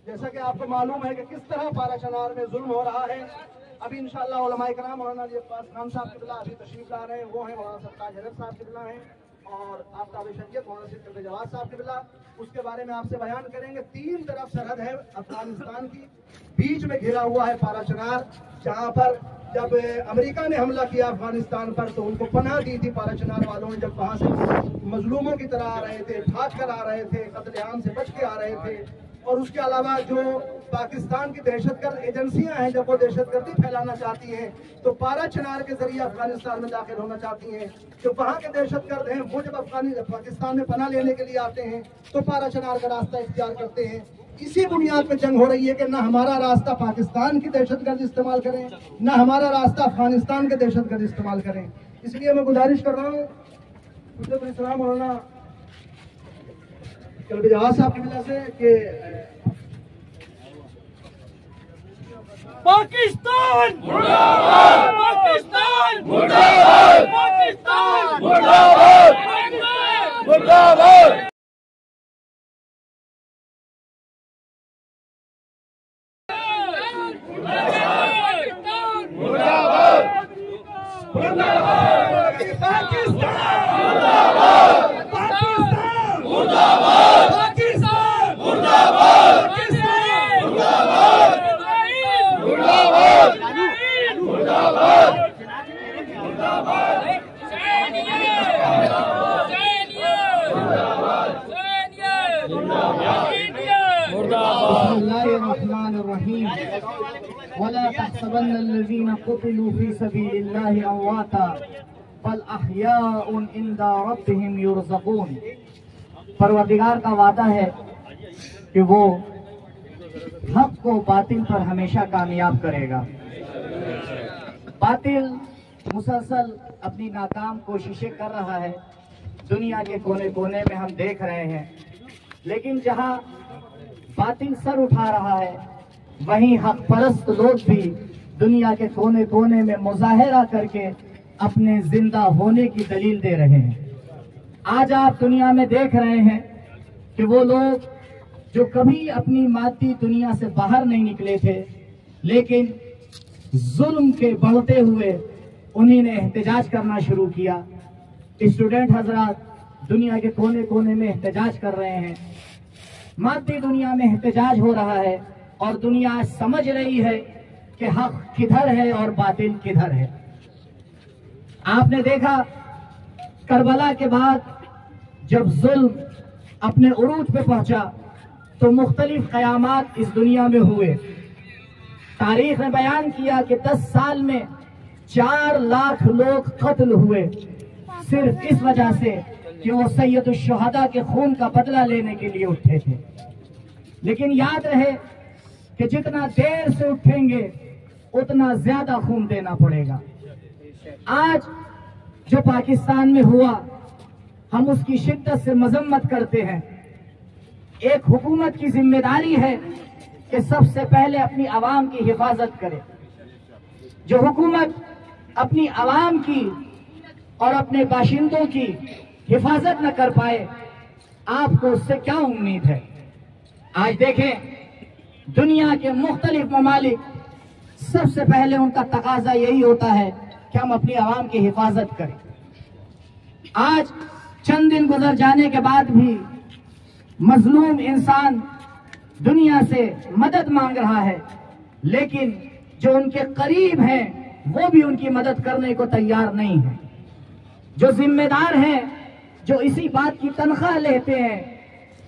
जैसा कि आपको मालूम है कि किस तरह पारा चनार में जुल्म हो रहा है, अभी इंशाअल्लाह उलमाए कराम मौलाना अब्बास खान साहब किबला अभी तशरीफ ला रहे हैं, वो हैं मौलाना सरताज हजरत साहब किबला हैं और आफ्ताब शरीयत मौलाना सिद्दीक जवाद साहब किबला, उसके बारे में आपसे बयान करेंगे। तीन तरफ सरहद है अफगानिस्तान की, बीच में घिरा हुआ है पारा चनार, जहाँ पर जब अमेरिका ने हमला किया अफगानिस्तान पर तो उनको पनाह दी थी पारा चनार वालों ने, जब वहाँ से मजलूमों की तरह आ रहे थे, भाग कर आ रहे थे, कत्लेआम से बच के आ रहे थे। और उसके अलावा जो पाकिस्तान की दहशतगर्द एजेंसियां हैं, जब वो दहशतगर्दी फैलाना चाहती हैं तो पारा चनार के जरिए अफगानिस्तान में दाखिल होना चाहती हैं। जो वहाँ के दहशतगर्द हैं वो जब पाकिस्तान में पनाह लेने के लिए आते हैं तो पारा चनार का रास्ता इख्तियार करते हैं। इसी बुनियाद पर जंग हो रही है कि न हमारा रास्ता पाकिस्तान की दहशतगर्द इस्तेमाल करें, न हमारा रास्ता अफगानिस्तान के दहशतगर्द इस्तेमाल करें। इसलिए मैं गुजारिश कर रहा हूँ मौलाना जवाद साहब की वजह से कि पाकिस्तान मुर्दाबाद, पाकिस्तान मुर्दाबाद, पाकिस्तान मुर्दाबाद, मुर्दाबाद। वला तहसबन्न अल्लज़ीना क़ुतिलू फ़ी सबीलिल्लाहि अमवाता बल अहयाउन इंदा रब्बिहिम युरज़क़ून। परवरदिगार का वादा है कि वो हक को बातिल पर हमेशा कामयाब करेगा। बातिल मुसलसल अपनी नाकाम कोशिशें कर रहा है, दुनिया के कोने कोने में हम देख रहे हैं, लेकिन जहां बातिल सर उठा रहा है वहीं हक परस्त लोग भी दुनिया के कोने कोने में मुजाहिरा करके अपने जिंदा होने की दलील दे रहे हैं। आज आप दुनिया में देख रहे हैं कि वो लोग जो कभी अपनी मादी दुनिया से बाहर नहीं निकले थे, लेकिन जुल्म के बढ़ते हुए उन्हीं ने एहतजाज करना शुरू किया। स्टूडेंट हजरात दुनिया के कोने कोने में एहतजाज कर रहे हैं, मादी दुनिया में एहतजाज हो रहा है और दुनिया समझ रही है कि हक किधर है और बातिल किधर है। आपने देखा करबला के बाद जब जुल्म अपने उरूज पे पहुंचा तो मुख्तलिफ क़यामात इस दुनिया में हुए। तारीख ने बयान किया कि 10 साल में 4 लाख लोग कत्ल हुए, सिर्फ इस वजह से कि वो सैयदुश शुहदा के खून का बदला लेने के लिए उठे थे। लेकिन याद रहे कि जितना देर से उठेंगे उतना ज्यादा खून देना पड़ेगा। आज जो पाकिस्तान में हुआ हम उसकी शिद्दत से मजम्मत करते हैं। एक हुकूमत की जिम्मेदारी है कि सबसे पहले अपनी आवाम की हिफाजत करे। जो हुकूमत अपनी आवाम की और अपने बाशिंदों की हिफाजत न कर पाए, आपको उससे क्या उम्मीद है? आज देखें दुनिया के मुख्तलिफ ममालिक सबसे पहले उनका तकाजा यही होता है कि हम अपनी आवाम की हिफाजत करें। आज चंद दिन गुजर जाने के बाद भी मजलूम इंसान दुनिया से मदद मांग रहा है, लेकिन जो उनके करीब हैं वो भी उनकी मदद करने को तैयार नहीं है। जो जिम्मेदार हैं, जो इसी बात की तनख्वाह लेते हैं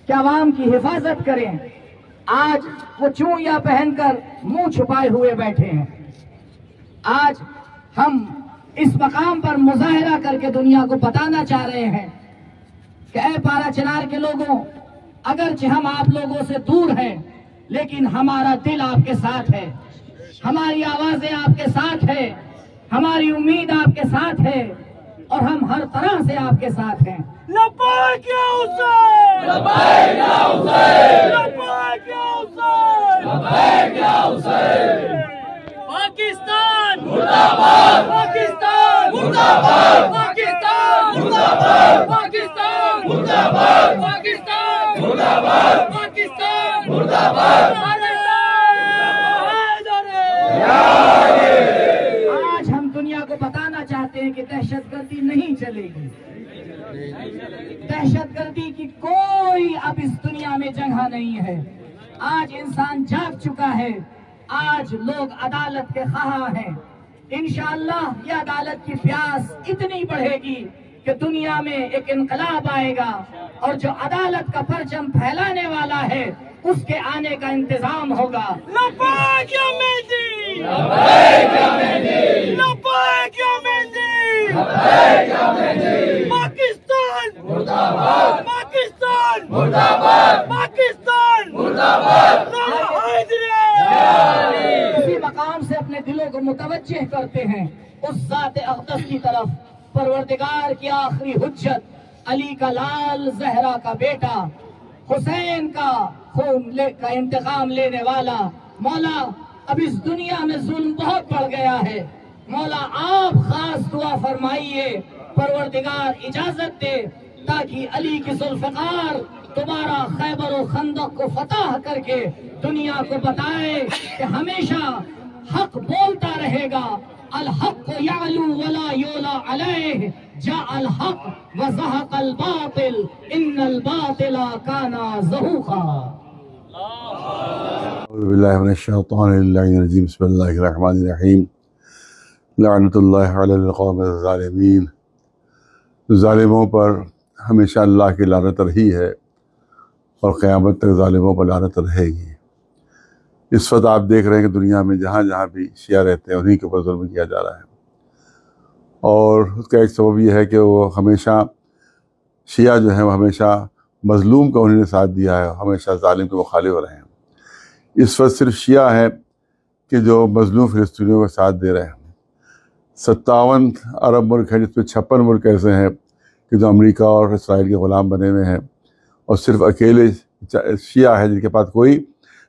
कि आवाम की हिफाजत करें, आज वो चूड़ियां पहनकर मुंह छुपाए हुए बैठे हैं। आज हम इस मकाम पर मुजाहिरा करके दुनिया को बताना चाह रहे हैं कि ऐ पारा चनार के लोगों, अगरचे हम आप लोगों से दूर हैं, लेकिन हमारा दिल आपके साथ है, हमारी आवाजें आपके साथ है, हमारी उम्मीद आपके साथ है और हम हर तरह से आपके साथ हैं। लब्बैक या हुसैन, लब्बैक या हुसैन, लब्बैक या हुसैन, लब्बैक या हुसैन। पाकिस्तान मुर्दाबाद, पाकिस्तान मुर्दाबाद, पाकिस्तान मुर्दाबाद, पाकिस्तान पाकिस्तान मुर्दाबाद, पाकिस्तान मुर्दाबाद। आज हम दुनिया को बताना चाहते हैं कि दहशतगर्दी नहीं चलेगी। दहशतगर्दी की कोई अब इस दुनिया में जगह नहीं है। आज इंसान जाग चुका है। आज लोग अदालत के ख्वाह हैं। इंशाअल्लाह ये अदालत की प्यास इतनी बढ़ेगी कि दुनिया में एक इनकलाब आएगा और जो अदालत का परचम फैलाने वाला है उसके आने का इंतजाम होगा। लब्बैक या मेहदी, लब्बैक या मेहदी, लब्बैक या मेहदी, लब्बैक या मेहदी। पाकिस्तान मुर्दाबाद, पाकिस्तान मुर्दाबाद, पाकिस्तान मुर्दाबाद। इसी मकाम से अपने दिलों को मुतवज्जिह करते हैं उस ज़ात अक़दस की तरफ, परवरदिगार की आखिरी हुज्जत, अली का लाल, ज़हरा का बेटा, हुसैन का खून का इंतकाम लेने वाला। मौला अब इस दुनिया में जुल्म बहुत बढ़ गया है। मौला आप खास दुआ फरमाइए, परवरदिगार इजाजत दे ताकि अली की जुल्फ़िकार दोबारा खैबर और खंदक को फतह करके दुनिया को बताए कि हमेशा हक बोलता रहेगा। अल हक यालू वला योला अलैह, जा अल हक व ज़हक़ल बातिल, इन्नल बातिला काना ज़हूक़ा। औज़ु बिल्लाहि मिनश शैतानिर रजीम, बिस्मिल्लाहिर रहमानिर रहीम। लअनतुल्लाहि अलल क़ौमिज़ ज़ालिमीन। ज़ालिमों पर हमेशा अल्लाह की लानत रही है और क़यामत तक ज़ालिमों पर लानत रहेगी। इस वक्त आप देख रहे हैं कि दुनिया में जहाँ जहाँ भी शिया रहते हैं उन्हीं के ऊपर जुल्म किया जा रहा है, और उसका एक सबब यह है कि वो हमेशा शिया जो है वो हमेशा मज़लूम का उन्होंने साथ दिया है, हमेशा ज़ालिम के मुखालिफ रहे हैं। इस वक्त सिर्फ शिया है कि जो मज़लूम फ़िलिस्तीनियों का साथ दे रहे हैं। 57 अरब मुल्क हैं जिसमें 56 मुल्क ऐसे हैं कि जो अमेरिका और इसराइल के ग़ुलाम बने हुए हैं, और सिर्फ अकेले शिया है जिनके पास कोई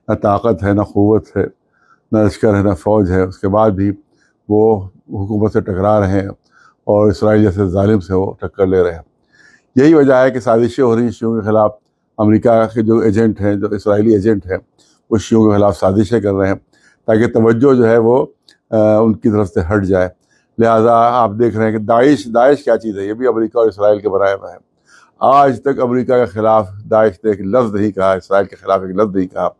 न ताकत है, न क़ुव्वत है, न लश्कर है, न फ़ौज है। उसके बाद भी वो हुकूमत से टकरा रहे हैं और इसराइल जैसे ज़ालिम से वो टक्कर ले रहे हैं। यही वजह है कि साजिशें हो रही हैं शियों के ख़िलाफ़। अमेरिका के जो एजेंट हैं, जो इसराइली एजेंट हैं, वो शियों के ख़िलाफ़ साजिशें कर रहे हैं ताकि तवज्जो जो है वो उनकी तरफ से हट जाए। लिहाजा आप देख रहे हैं कि दाइश क्या चीज़ है, ये भी अमेरिका और इसराइल के बनाए हुए हैं। आज तक अमेरिका के ख़िलाफ़ दाइश ने एक लफ्ज़ नहीं कहा, इसराइल के ख़िलाफ़ एक लफ्ज़ नहीं कहा।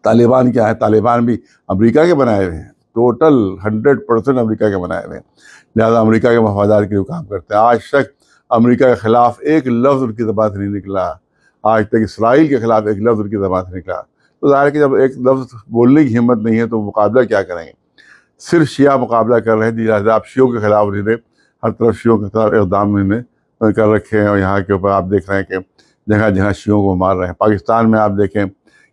तालिबान क्या है, तालिबान भी अमेरिका के बनाए हुए हैं, टोटल 100% अमेरिका के बनाए हुए हैं। लिहाजा अमेरिका के मफादात के लिए काम करते हैं। आज तक अमेरिका के ख़िलाफ़ एक लफ्ज़ उनकी ज़बान से नहीं निकला। आज तक इसराइल के ख़िलाफ़ एक लफ्ज़ उनकी ज़बान से निकला। तो ज़ाहिर है कि जब एक लफ्ज़ बोलने की हिम्मत नहीं है तो मुकाबला क्या करेंगे। सिर्फ शिया मुकाबला कर रहे हैं। लिहाजा आप शियों के ख़िलाफ़ उन्होंने हर तरफ शियों के खिलाफ इक़दाम उन्होंने कर रखे हैं, और यहाँ के ऊपर आप देख रहे हैं कि जगह जगह शियों को मार रहे हैं। पाकिस्तान में आप देखें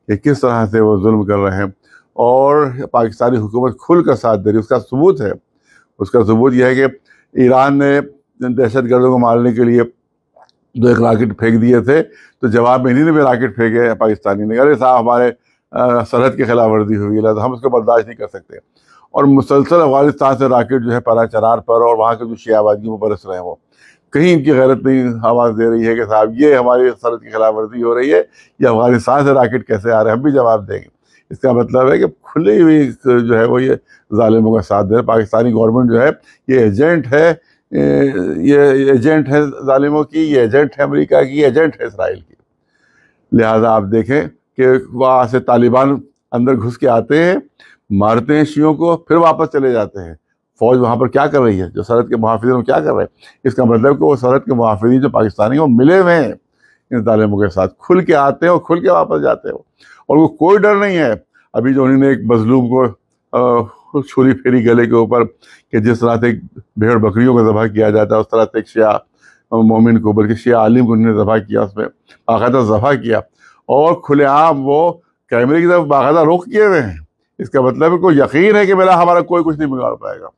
कि किस तरह से वो जुल्म कर रहे हैं, और पाकिस्तानी हुकूमत खुल कर साथ दे रही है। उसका सबूत है, उसका सबूत यह है कि ईरान ने दहशतगर्दों को मारने के लिए जो एक राकेट फेंक दिए थे, तो जवाब में इन्हीं ने भी राकेट फेंके पाकिस्तानी ने। अरे साहब हमारे सरहद की खिलाफ वर्जी हुई है, तो हम उसको बर्दाश्त नहीं कर सकते। और मुसलसल अफगानिस्तान से राकेट जो है परा चरार पर और वहाँ के जो शिया आबादी में बरस रहे हैं, वो कहीं इनकी गैरत नहीं आवाज़ दे रही है कि साहब ये हमारी सरहद की खिलाफ वर्जी हो रही है, या अफगानिस्तान से राकेट कैसे आ रहे हैं, हम भी जवाब देंगे। इसका मतलब है कि खुली हुई जो है वो ये ज़ालिमों का साथ दे रहे। पाकिस्तानी गवर्नमेंट जो है ये एजेंट है, ये एजेंट है ज़ालिमों की, ये एजेंट है अमेरिका की, ये एजेंट है इसराइल की। लिहाजा आप देखें कि वहाँ से तालिबान अंदर घुस के आते हैं, मारते हैं शियों को, फिर वापस चले जाते हैं। फ़ौज वहाँ पर क्या कर रही है, जो सरहद के मुहाफ़िज़ीन क्या कर रहे हैं। इसका मतलब कि वो सरहद के मुहाफ़िज़ीन जो पाकिस्तानी वो मिले हुए हैं इन ज़ालिमों के साथ, खुल के आते हैं और खुल के वापस जाते हैं, और वो कोई डर नहीं है। अभी जो उन्होंने एक मज़लूम को छुरी फेरी गले के ऊपर कि जिस तरह से भेड़ बकरियों को ज़बह किया जाता है, उस तरह से एक शिया मोमिन को, बल्कि शिया आलिम को उन्होंने ज़बह किया, उसमें बाकायदा ज़बह किया, और खुलेआम वो कैमरे की तरफ बाकायदा रुख किए हुए हैं। इसका मतलब है कोई यकीन है कि मेरा हमारा कोई कुछ नहीं बिगाड़ पाएगा।